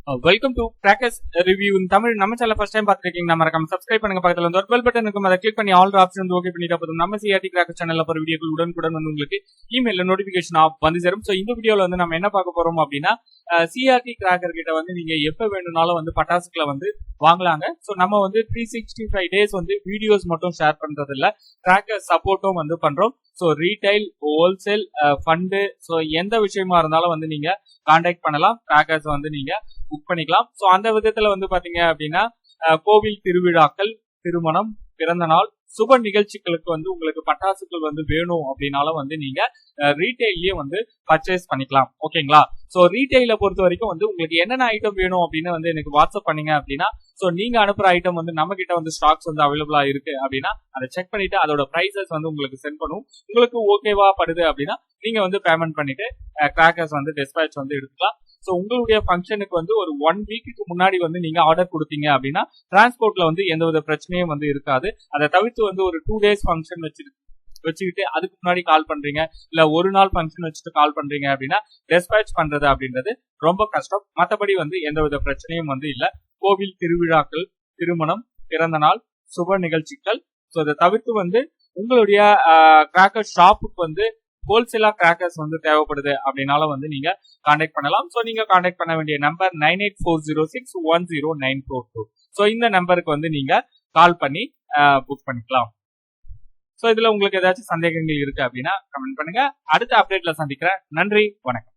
Welcome to crackers review இன் தமிழ். நம்ம channel first time பார்த்துருக்கீங்க, நம்ம மறக்காம சப்ஸ்கிரைப் பண்ணுங்க. பக்கத்துல வந்து ஒரு பெல் பட்டன் இருக்கும், அதை கிளிக் பண்ணி ஆல் ஆப்ஷன் வந்து ஓகே பண்ணிட்டா போதும். நம்ம சிஆர்டி கிராக்கர்ஸ் சேனல்ல போற வீடியோக்கள் உடனுக்குடன் வந்து உங்களுக்கு இமெயில்ல நோட்டிபிகேஷன் வந்து சேரும். ஸோ இந்த வீடியோல வந்து நம்ம என்ன பார்க்க போறோம் அப்படின்னா, சிஆர்டி கிராக்கர் கிட்ட வந்து நீங்க எப்ப வேணும்னாலும் வந்து பட்டாசுகளை வந்து வாங்கலாங்க. ஸோ நம்ம வந்து 365 டேஸ் வந்து வீடியோஸ் மட்டும் ஷேர் பண்றது இல்ல, கிராக்கர் சப்போர்ட்டும் வந்து பண்றோம். So retail, wholesale, fund, so எந்த விஷயமா இருந்தாலும் வந்து நீங்க கான்டாக்ட் பண்ணலாம். கிராக்கர்ஸ் வந்து நீங்க புக் பண்ணிக்கலாம். ஸோ அந்த விதத்துல வந்து பாத்தீங்க அப்படின்னா, கோவில் திருவிழாக்கள், திருமணம், பிறந்த நாள், சுப நிகழ்ச்சிகளுக்கு வந்து உங்களுக்கு பட்டாசுகள் வந்து வேணும் அப்படின்னாலும் வந்து நீங்க ரீட்டைல்லயே வந்து பர்ச்சேஸ் பண்ணிக்கலாம். ஓகேங்களா? ஸோ ரீட்டைல பொறுத்த வரைக்கும் வந்து உங்களுக்கு என்னென்ன ஐட்டம் வேணும் அப்படின்னு வந்து எனக்கு வாட்ஸ்அப் பண்ணீங்க அப்படின்னா, ஸோ நீங்க அனுப்புற ஐட்டம் வந்து நம்ம கிட்ட வந்து ஸ்டாக்ஸ் வந்து அவைலபிளா இருக்கு அப்படின்னா அதை செக் பண்ணிட்டு அதோட பிரைசஸ் வந்து உங்களுக்கு சென்ட் பண்ணுவோம். உங்களுக்கு ஓகேவா படுது அப்படின்னா நீங்க வந்து பேமெண்ட் பண்ணிட்டு கிராக்கர்ஸ் வந்து டிஸ்பேட்ச் வந்து எடுத்துக்கலாம். ஸோ உங்களுடைய ஃபங்க்ஷனுக்கு வந்து ஒரு 1 வீக்குக்கு முன்னாடி வந்து நீங்க ஆர்டர் கொடுத்தீங்க அப்படின்னா டிரான்ஸ்போர்ட்ல வந்து எந்தவித பிரச்சனையும் வந்து இருக்காது. அதை தவிர்த்து வந்து ஒரு 2 days ஃபங்க்ஷன் வச்சுக்கிட்டு அதுக்கு முன்னாடி கால் பண்றீங்க, இல்ல ஒரு நாள் ஃபங்க்ஷன் வச்சுட்டு கால் பண்றீங்க அப்படின்னா டிஸ்பேட்ச் பண்றது அப்படின்றது ரொம்ப கஷ்டம். மற்றபடி வந்து எந்தவித பிரச்சனையும் வந்து இல்ல. கோவில் திருவிழாக்கள், திருமணம், பிறந்த நாள், சுப நிகழ்ச்சிகள், ஸோ இதை தவிர்த்து வந்து உங்களுடைய கிராக்கர் ஷாப்புக்கு வந்து ஹோல்சேலா கிராக்கர்ஸ் வந்து தேவைப்படுது அப்படின்னாலும் வந்து நீங்க கான்டாக்ட் பண்ணலாம். ஸோ நீங்க கான்டாக்ட் பண்ண வேண்டிய நம்பர் 9840610942. ஸோ இந்த நம்பருக்கு வந்து நீங்க கால் பண்ணி புக் பண்ணிக்கலாம். ஸோ இதுல உங்களுக்கு ஏதாச்சும் சந்தேகங்கள் இருக்கு அப்படின்னா கமெண்ட் பண்ணுங்க. அடுத்த அப்டேட்ல சந்திக்கிறேன். நன்றி, வணக்கம்.